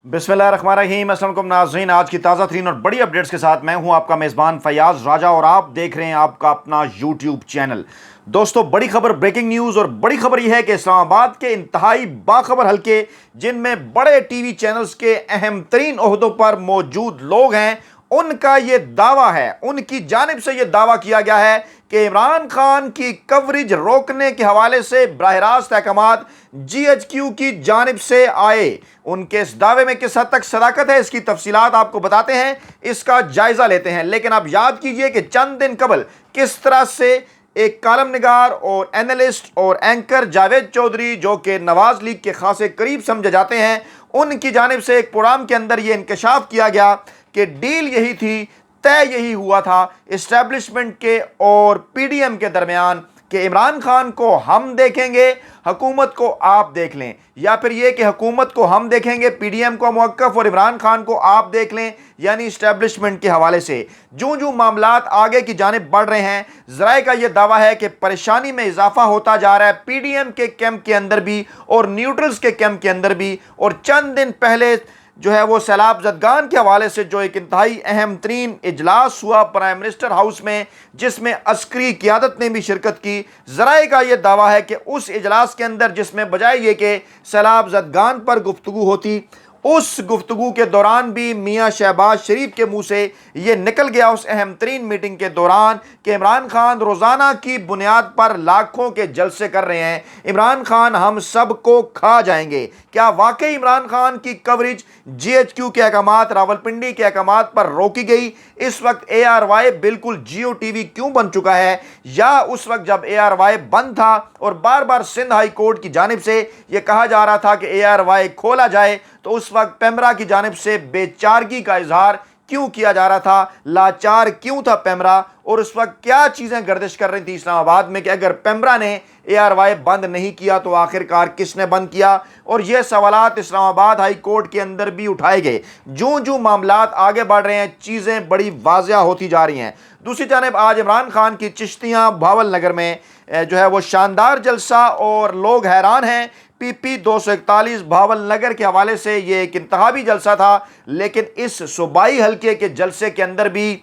बिस्मिल्लाहिर्रहमानिर्रहीम। अस्सलाम वालेकुम नाज़रीन, आज की ताज़ा तरीन और बड़ी अपडेट्स के साथ मैं हूं आपका मेज़बान फयाज़ राजा और आप देख रहे हैं आपका अपना यूट्यूब चैनल। दोस्तों, बड़ी खबर, ब्रेकिंग न्यूज़ और बड़ी खबर यह है कि इस्लामाबाद के इंतहाई बाखबर हल्के जिनमें बड़े टीवी चैनल्स के अहम तरीन ओहदों पर मौजूद लोग हैं, उनका ये दावा है, उनकी जानिब से ये दावा किया गया है कि इमरान खान की कवरेज रोकने के हवाले से बराह रास्त अहकामात GHQ की जानिब से आए। उनके इस दावे में किस हद तक सदाकत है, इसकी तफसीलात आपको बताते हैं, इसका जायजा लेते हैं। लेकिन आप याद कीजिए कि चंद दिन कबल किस तरह से एक कालम निगार और एनालिस्ट और एंकर जावेद चौधरी, जो कि नवाज लीग के खासे करीब समझे जाते हैं, उनकी जानिब से एक प्रोग्राम के अंदर यह इंकशाफ किया गया कि डील यही थी, तय यही हुआ था इस्टेब्लिशमेंट के और PDM के दरमियान कि इमरान खान को हम देखेंगे, हुकूमत को आप देख लें, या फिर ये कि हुकूमत को हम देखेंगे, PDM को मौक़िफ़, और इमरान खान को आप देख लें, यानी इस्टेब्लिशमेंट के हवाले से। जो जो मामलात आगे की जानिब बढ़ रहे हैं, ज़राए का यह दावा है कि परेशानी में इजाफा होता जा रहा है PDM के कैंप के अंदर भी और न्यूट्रल्स के कैंप के अंदर भी। और चंद दिन पहले जो है वो सैलाब ज़दगान के हवाले से जो एक इंतहाई अहम तरीन इजलास हुआ प्राइम मिनिस्टर हाउस में, जिसमें अस्करी क़ियादत ने भी शिरकत की। ज़राए का ये दावा है कि उस इजलास के अंदर, जिसमें बजाय ये कि सैलाब ज़दगान पर गुफ्तगू होती, उस गुफ्तगू के दौरान भी मियाँ शहबाज शरीफ के मुंह से ये निकल गया उस अहम तरीन मीटिंग के दौरान कि इमरान खान रोज़ाना की बुनियाद पर लाखों के जलसे कर रहे हैं, इमरान खान हम सब को खा जाएंगे। क्या वाकई इमरान खान की कवरेज GHQ के अहकामात, रावलपिंडी के अहकामात पर रोकी गई? इस वक्त ARY बिल्कुल Jio TV क्यों बन चुका है? या उस वक्त जब ARY बंद था और बार बार सिंध हाई कोर्ट की जानिब से यह कहा जा रहा था कि ARY खोला जाए, तो उस वक्त पेमरा की जानिब से बेचारगी का इजहार क्यों किया जा रहा था? लाचार क्यों था पेमरा? और उस वक्त क्या चीज़ें गर्दिश कर रही थी इस्लामाबाद में कि अगर पेमरा ने ARY बंद नहीं किया तो आखिरकार किसने बंद किया? और ये सवालात इस्लामाबाद हाई कोर्ट के अंदर भी उठाए गए। जो जो मामलात आगे बढ़ रहे हैं, चीज़ें बड़ी वाज़िया होती जा रही हैं। दूसरी जानिब आज इमरान खान की चिश्तियाँ भावल नगर में जो है वो शानदार जलसा, और लोग हैरान हैं। PP 241 भावल नगर के हवाले से ये एक इंतखाबी जलसा था, लेकिन इस सूबाई हल्के के जलसे के अंदर भी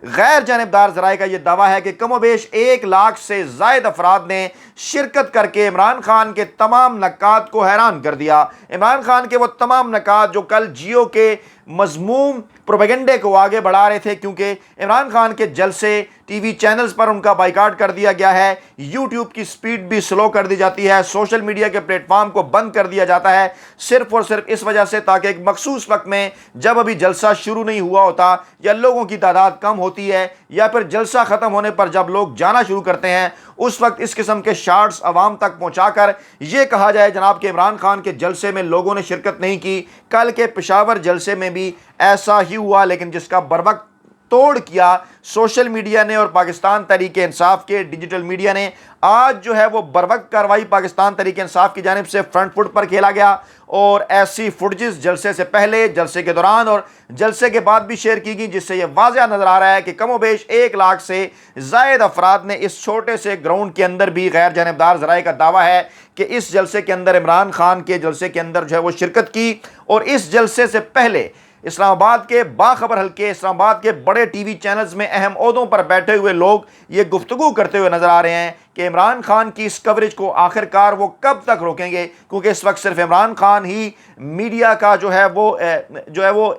गैर जानिबदार ज़राए का यह दावा है कि कमोबेश 1 लाख से ज़ायद अफराद ने शिरकत करके इमरान खान के तमाम नकात को हैरान कर दिया। इमरान खान के वो तमाम नकात जो कल जियो के मज़मूम प्रोपेगेंडे को आगे बढ़ा रहे थे, क्योंकि इमरान खान के जलसे टीवी चैनल्स पर उनका बाइकाट कर दिया गया है, यूट्यूब की स्पीड भी स्लो कर दी जाती है, सोशल मीडिया के प्लेटफॉर्म को बंद कर दिया जाता है, सिर्फ और सिर्फ इस वजह से ताकि एक मखसूस वक्त में, जब अभी जलसा शुरू नहीं हुआ होता या लोगों की तादाद कम होती है, या फिर जलसा ख़त्म होने पर जब लोग जाना शुरू करते हैं, उस वक्त इस किस्म के शार्ट्स आवाम तक पहुँचाकर यह कहा जाए जनाब कि इमरान खान के जलसे में लोगों ने शिरकत नहीं की। कल के पेशावर जलसे में भी ऐसा ही हुआ, लेकिन जिसका बरवक्त तोड़ किया सोशल मीडिया ने और पाकिस्तान तहरीक इंसाफ के डिजिटल मीडिया ने। आज जो है वो बरवक्त कार्रवाई पाकिस्तान तहरीक इंसाफ की जानिब से फ्रंट फुट पर खेला गया, और ऐसी फुटेजेस जलसे से पहले, जलसे के दौरान और जलसे के बाद भी शेयर की गई, जिससे ये वाज़िया नज़र आ रहा है कि कमोबेश 1 लाख से ज़ायद अफराद ने इस छोटे से ग्राउंड के अंदर भी, गैर जानिबदार ज़राए का दावा है कि इस जलसे के अंदर, इमरान खान के जलसे के अंदर जो है वो शिरकत की। और इस जलसे से पहले इस्लामाबाद के बाखबर हल्के, इस्लामाबाद के बड़े टीवी चैनल्स में अहम ओहदों पर बैठे हुए लोग ये गुफ्तगू करते हुए नजर आ रहे हैं कि इमरान खान की इस कवरेज को आखिरकार वो कब तक रोकेंगे, क्योंकि इस वक्त सिर्फ इमरान खान ही मीडिया का जो है वो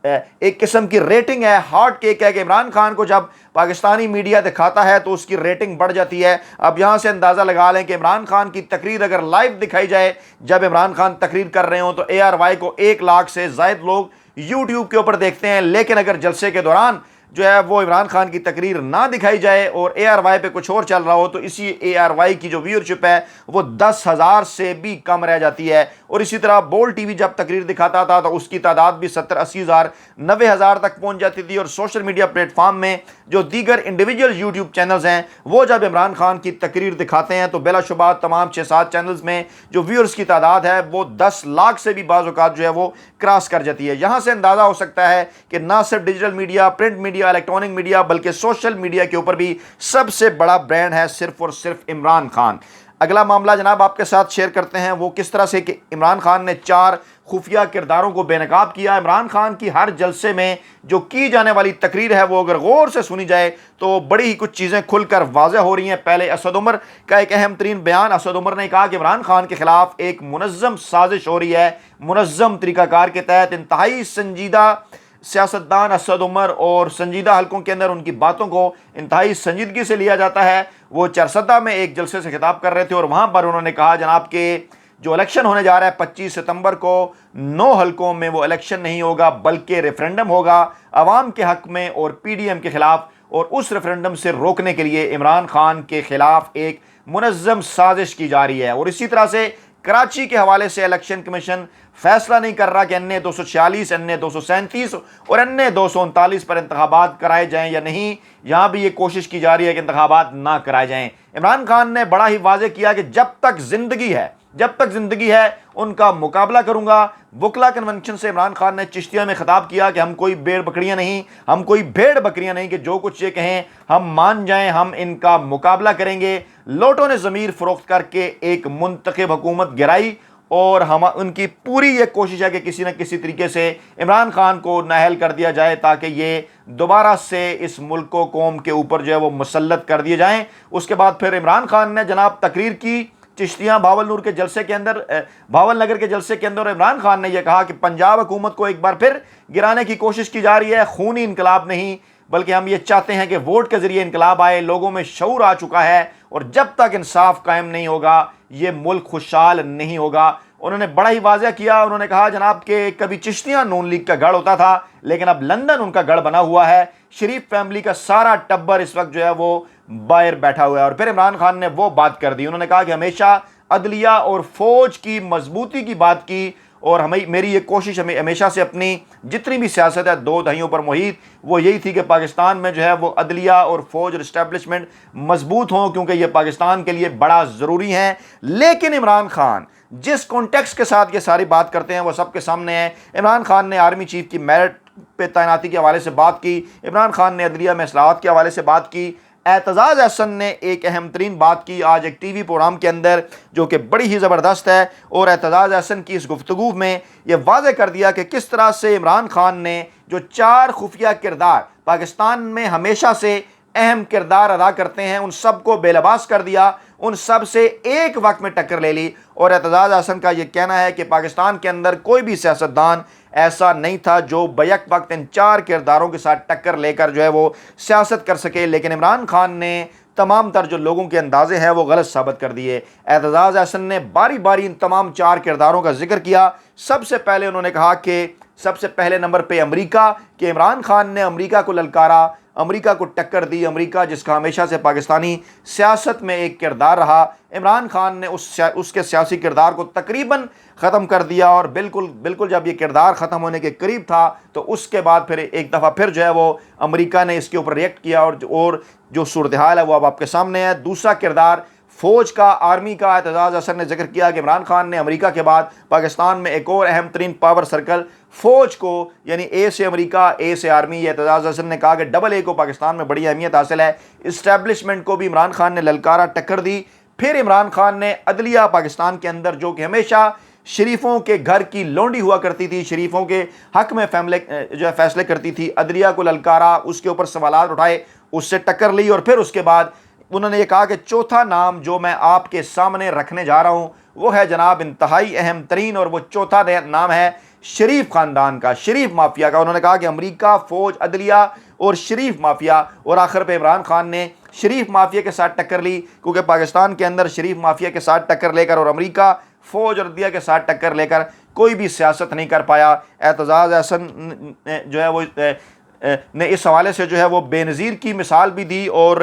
एक किस्म की रेटिंग है, हॉट केक है कि इमरान खान को जब पाकिस्तानी मीडिया दिखाता है तो उसकी रेटिंग बढ़ जाती है। अब यहाँ से अंदाज़ा लगा लें कि इमरान खान की तकरीर अगर लाइव दिखाई जाए, जब इमरान खान तकरीर कर रहे हो, तो ARY को 1 लाख से ज़ायद लोग यूट्यूब के ऊपर देखते हैं। लेकिन अगर जलसे के दौरान जो है वो इमरान खान की तकरीर ना दिखाई जाए और ARY पे कुछ और चल रहा हो, तो इसी ARY की जो व्यूअरशिप है वो 10,000 से भी कम रह जाती है। और इसी तरह बोल TV जब तकरीर दिखाता था तो उसकी तादाद भी 70-80 हज़ार, 90 हज़ार तक पहुंच जाती थी। और सोशल मीडिया प्लेटफॉर्म में जो दीगर इंडिविजुअल यूट्यूब चैनल्स हैं, वो जब इमरान खान की तकरीर दिखाते हैं तो बिलाशुबा तमाम 6-7 चैनल्स में जो व्यूअर्स की तादाद है वो 10 लाख से भी बाज़ औक़ात जो है वो क्रॉस कर जाती है। यहाँ से अंदाज़ा हो सकता है कि ना सिर्फ digital media, print media, electronic media, बल्कि सोशल मीडिया के ऊपर भी सबसे बड़ा ब्रांड है सिर्फ और सिर्फ इमरान खान। اگلا معاملہ جناب آپ کے ساتھ شیئر کرتے ہیں وہ کس طرح سے کہ عمران خان نے 4 خفیہ کرداروں کو بے نقاب کیا۔ عمران خان کی ہر جلسے میں جو کی جانے والی تقریر ہے وہ اگر غور سے سنی جائے تو بڑی ہی کچھ چیزیں کھل کر واضح ہو رہی ہیں۔ پہلے اسد عمر کا ایک اہم ترین بیان، اسد عمر نے کہا کہ عمران خان کے خلاف ایک منظم سازش ہو رہی ہے، منظم طریقہ کار کے تحت۔ انتہائی سنجیدہ سیاستدان اسد عمر اور سنجیدہ حلقوں کے اندر ان کی باتوں کو انتہائی سنجیدگی سے لیا جاتا ہے۔ وہ چرسدہ میں ایک جلسے سے خطاب کر رہے تھے اور وہاں پر انہوں نے کہا جناب کہ جو الیکشن ہونے جا رہا ہے 25 ستمبر کو 9 حلقوں میں وہ الیکشن نہیں ہوگا بلکہ ریفرنڈم ہوگا عوام کے حق میں اور پی ڈی ایم کے خلاف، اور اس ریفرنڈم سے روکنے کے لیے عمران خان کے خلاف ایک منظم سازش کی جا رہی ہے۔ اور اسی طرح سے کراچی کے حوالے سے الیکشن کمیشن فیصلہ نہیں کر رہا کہ این اے 246 این اے 237 اور این اے 239 پر انتخابات کرائے جائیں یا نہیں، یہاں بھی یہ کوشش کی جا رہی ہے کہ انتخابات نہ کرائے جائیں۔ عمران خان نے بڑا ہی واضح کیا کہ جب تک زندگی ہے ان کا مقابلہ کروں گا۔ وکلا کنونشن سے عمران خان نے چشتیہ میں خطاب کیا کہ ہم کوئی بھیڑ بکریاں نہیں کہ جو کچھ یہ کہیں ہم مان جائیں، ہم ان کا مقابلہ کریں گے۔ لوٹوں نے ضمیر فروخت کر کے ایک منتخب حکومت گرائی اور ان کی پوری یہ کوشش ہے کہ کسی نہ کسی طریقے سے عمران خان کو نااہل کر دیا جائے تاکہ یہ دوبارہ سے اس ملک و قوم کے اوپر جو ہے وہ مسلط کر دیے جائیں۔ اس کے بعد پھر عمران خان نے جناب تقریر کی چشتیاں بھاول نگر کے جلسے کے اندر عمران خان نے یہ کہا کہ پنجاب حکومت کو ایک بار پھر گرانے کی کوشش کی جا رہی ہے، خونی انقلاب نہیں بلکہ ہم یہ چاہتے ہیں کہ ووٹ کے ذریعے انقلاب آئے، لوگوں میں شعور آ چکا ہے اور جب تک انصاف قائم نہیں ہوگا یہ ملک خوشحال نہیں ہوگا۔ انہوں نے بڑا ہی واضح کیا، انہوں نے کہا جناب کہ کبھی چشتیاں نون لیگ کا گڑھ ہوتا تھا لیکن اب لندن ان کا گڑھ بنا ہوا ہے، شریف فیملی کا سارا ٹبر اس وقت جو ہے وہ باہر بیٹھا ہوا ہے۔ اور پھر عمران خان نے وہ بات کر دی، انہوں نے کہا کہ ہمیشہ عدلیہ اور فوج کی مضبوطی کی بات کی اور میری یہ کوشش ہمیشہ سے اپنی جتنی بھی سیاست ہے 2 دہائیوں پر محیط وہ یہی تھی کہ پاکستان میں جو ہے وہ عدلیہ اور فوج اور اسٹیبلشمنٹ مضبوط ہوں کیونکہ یہ پاکستان کے لیے بڑا ضروری ہے۔ لیکن عمران خان جس کانٹیکسٹ کے ساتھ یہ ساری بات کرتے ہیں وہ سب کے سامنے ہے۔ عمران خان نے آرمی چیف کی میرٹ پہ تعیناتی کے حوالے سے بات کی، عمران خان نے عدلیہ میں اصلاحات کے حوالے سے بات کی۔ اعتزاز احسن نے ایک اہم ترین بات کی آج ایک ٹی وی پروگرام کے اندر جو کہ بڑی ہی زبردست ہے، اور اعتزاز احسن کی اس گفتگو میں یہ واضح کر دیا کہ کس طرح سے عمران خان نے جو 4 خفیہ کردار پاکستان میں ہمیشہ سے اہم کردار ادا کرتے ہیں ان سب کو بے لباس کر دیا، ان سب سے ایک وقت میں ٹکر لے لی۔ اور اعتزاز احسن کا یہ کہنا ہے کہ پاکستان کے اندر کوئی بھی سیاستدان ایسا نہیں تھا جو بیک وقت ان 4 کرداروں کے ساتھ ٹکر لے کر جو ہے وہ سیاست کر سکے، لیکن عمران خان نے تمام تر جو لوگوں کے اندازے ہیں وہ غلط ثابت کر دیے۔ اعتزاز احسن نے باری باری ان تمام 4 کرداروں کا ذکر کیا۔ سب سے پہلے انہوں نے کہا کہ سب سے پہلے نمبر پہ امریکہ، کہ عمران خان نے امریکہ کو للکارا، امریکہ کو ٹکر دی، امریکہ جس کا ہمیشہ سے پاکستانی سیاست میں ایک کردار رہا، عمران خان نے اس کے سیاسی کردار کو تقریباً ختم کر دیا، اور بالکل جب یہ کردار ختم ہونے کے قریب تھا تو اس کے بعد پھر ایک دفعہ پھر جو ہے وہ امریکہ نے اس کے اوپر ریئیکٹ کیا، اور جو صورتحال ہے وہ اب آپ کے سامنے ہے۔ دوسرا کردار فوج کا، آرمی کا، اعتزاز احسن نے ذکر کیا کہ عمران خان نے امریکہ کے بعد پاکستان میں ایک اور اہم ترین پاور سرکل فوج کو، یعنی اے سے امریکہ اے سے آرمی، اعتزاز احسن نے کہا کہ ڈبل اے کو پاکستان میں بڑی اہمیت حاصل ہے۔ اسٹیبلشمنٹ کو بھی عمران خان نے للکارا، ٹکر دی۔ پھر عمران خان نے عدلیہ پاکستان کے اندر جو کہ ہمیشہ شریفوں کے گھر کی لونڈی ہوا کرتی تھی، شریفوں کے حق میں فیصلے کرتی تھی، عدلیہ کو للکارا، اس کے اوپر سوالات اٹھائے، اس سے ٹکر لی۔ اور پھر اس کے بعد انہوں نے یہ کہا کہ چوتھا نام جو میں آپ کے سامنے رکھنے جا رہا ہوں وہ ہے جناب انتہائی اہم ترین، اور وہ چوتھا نام ہے شریف خاندان کا، شریف مافیا کا۔ انہوں نے کہا کہ امریکہ، فوج، عدلیہ اور شریف مافیا، اور آخر پہ عمران خان نے شریف مافیا کے ساتھ ٹکر لی کیونکہ پاکستان کے اندر شریف مافیا کے ساتھ ٹکر لے کر اور امریکہ، فوج اور عدلیہ کے ساتھ ٹکر لے کر کوئی بھی سیاست نہیں کر پایا۔ اعتزاز احسن جو ہے وہ نے اس حوالے سے جو ہے وہ بے نظیر کی مثال بھی دی، اور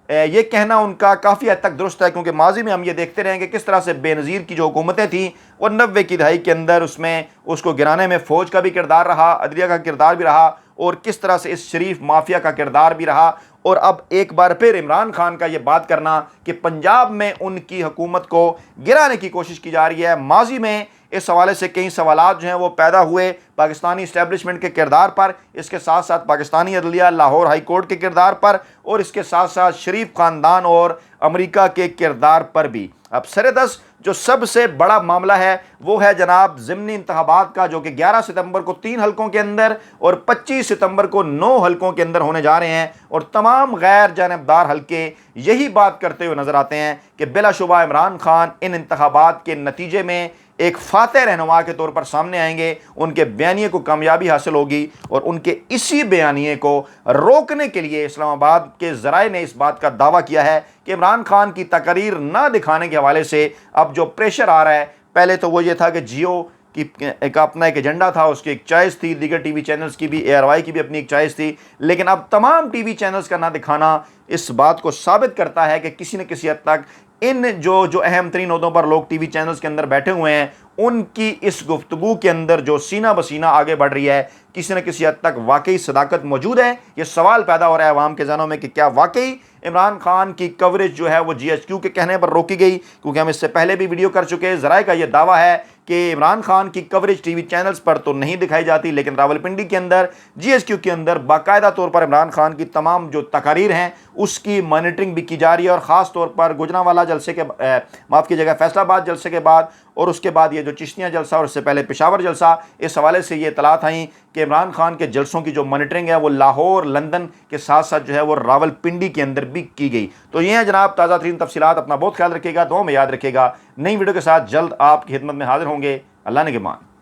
یہ کہنا ان کا کافی حد تک درست ہے کیونکہ ماضی میں ہم یہ دیکھتے رہے ہیں کہ کس طرح سے بے نظیر کی جو حکومتیں تھیں وہ 90 کی دہائی کے اندر اس کو گرانے میں فوج کا بھی کردار رہا، عدلیہ کا کردار بھی رہا، اور کس طرح سے اس شریف مافیا کا کردار بھی رہا۔ اور اب ایک بار پھر عمران خان کا یہ بات کرنا کہ پنجاب میں ان کی حکومت کو گرانے کی کوشش کی جا رہی ہے۔ ماضی میں इस हवाले से कई सवालात जो हैं वो पैदा हुए पाकिस्तानी इस्टेब्लिशमेंट के किरदार पर, इसके साथ साथ पाकिस्तानी अदलिया लाहौर हाई कोर्ट के किरदार पर, और इसके साथ साथ शरीफ ख़ानदान और अमेरिका के किरदार पर भी। अब सरदस जो सबसे बड़ा मामला है वो है जनाब ज़िमनी इंतखाबात का, जो कि 11 सितंबर को 3 हलकों के अंदर और 25 सितंबर को 9 हलकों के अंदर होने जा रहे हैं। और तमाम गैर जानबदार हलके यही बात करते हुए नजर आते हैं कि बिलाशुबा इमरान खान इन इंतखाबात के नतीजे में एक फातह रहनुमा के तौर पर सामने आएंगे, उनके बयानिए को कामयाबी हासिल होगी। और उनके इसी बयानिए को रोकने के लिए इस्लामाबाद के ज़राए ने इस बात का दावा किया है कि इमरान खान की तकरीर ना दिखाने के हवाले से अब जो प्रेशर आ रहा है, पहले तो वो ये था कि जियो की एक अपना एक एजेंडा था, उसकी एक चॉइस थी, दीगर टीवी चैनल्स की भी, ARY की भी अपनी एक चॉइस थी, लेकिन अब तमाम टीवी चैनल्स का ना दिखाना इस बात को साबित करता है कि किसी न किसी हद तक इन जो अहम तरीन ओहदों पर लोग टीवी चैनल्स के अंदर बैठे हुए हैं, उनकी इस गुफ्तगू के अंदर जो सीना बसीना आगे बढ़ रही है, किसी न किसी हद तक वाकई सदाकत मौजूद है। ये सवाल पैदा हो रहा है अवाम के ज़हनों में कि क्या वाकई इमरान खान की कवरेज जो है वो GHQ के कहने पर रोकी गई, क्योंकि हम इससे पहले भी वीडियो कर चुके हैं। ज़राए का ये दावा है कि इमरान खान की कवरेज टीवी चैनल्स पर तो नहीं दिखाई जाती, लेकिन रावलपिंडी के अंदर GHQ के अंदर बाकायदा तौर पर इमरान खान की तमाम जो तकारीर हैं उसकी मॉनिटरिंग भी की जा रही है। और ख़ास तौर पर गुजरांवाला जलसे के माफ़ कीजिएगा फैसलाबाद जलसे के बाद और उसके बाद ये जो चिश्तिया जलसा और उससे पहले पेशावर जलसा, इस हवाले से ये इतलात आई कि इमरान खान के जलसों की जो मॉनिटरिंग है वो लाहौर, लंदन के साथ साथ जो है वो रावलपिंडी के अंदर भी की गई। तो ये है जनाब ताज़ा तरीन तफसीलात। अपना बहुत ख्याल रखिएगा, दुआ में याद रखिएगा। नई वीडियो के साथ जल्द आपकी खिदमत में हाजिर होंगे। अल्लाह ने के मान।